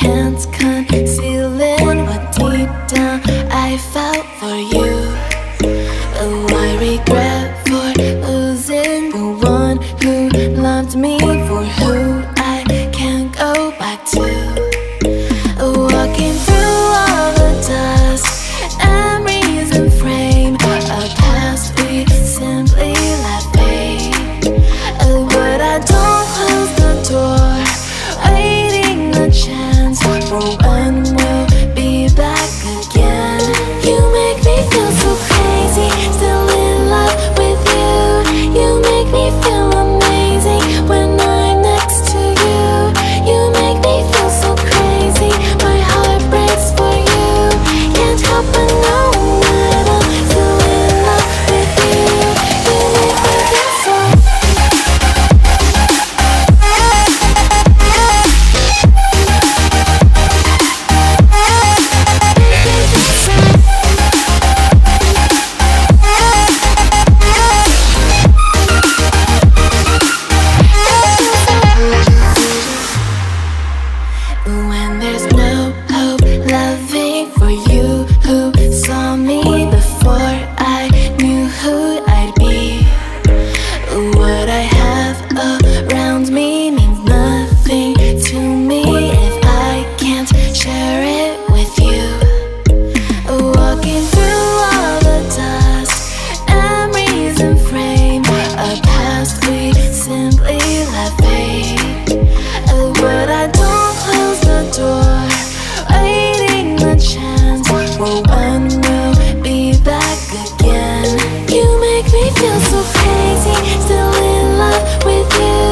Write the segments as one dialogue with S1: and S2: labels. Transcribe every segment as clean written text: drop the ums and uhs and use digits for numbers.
S1: chance concealing what deep down I felt for you. Oh, I regret for losing the one who loved me, for who I can't go back to. Walking through all the dust, memories and frame, a past we simply let fade. But I don't close the door, waiting a chance for when we'll be back again. You make me feel so crazy, still in love with you. You make me feel amazing when I'm next to you. You make me feel so crazy, my heart breaks for you. Can't help but know that I'm still in love with you. You make me feel so. When there's no hope loving for you who saw me before I knew who I'd be. What I have around me means nothing to me if I can't share it with you. Walking through all the dust, memories and frame, a past we simply let fade. But I don't close the door, waiting the chance for when we'll be back again. You make me feel so crazy, still in love with you.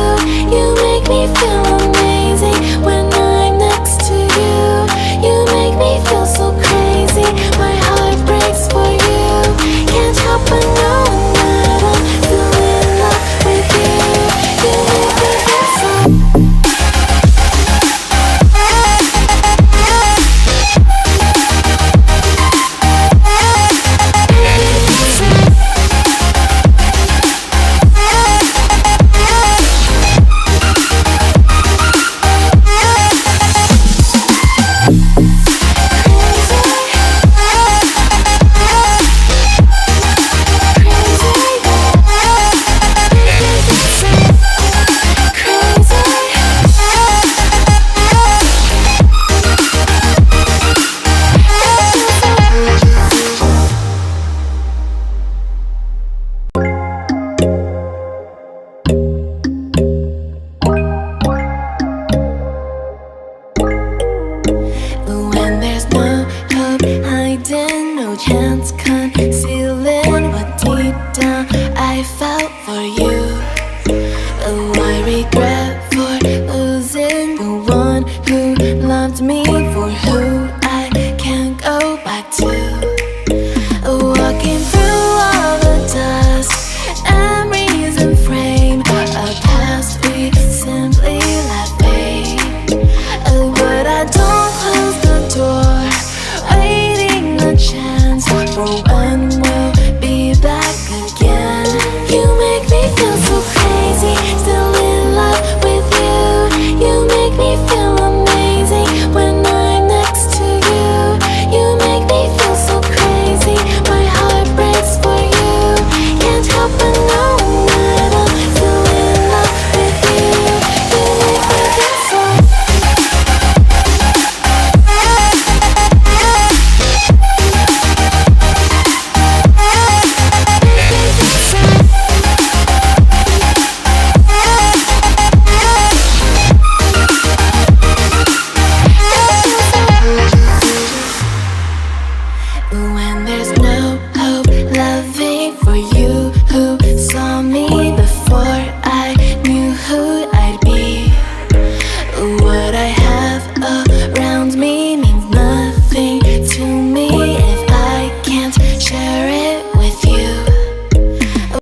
S1: You make me feel amazing when I'm next to you. You make me feel so crazy, my heart breaks for you. Can't help but know that I'm still in love with you. You make me feel so. When there's no hope hiding, no chance concealing what deep down I felt for you. Oh, I regret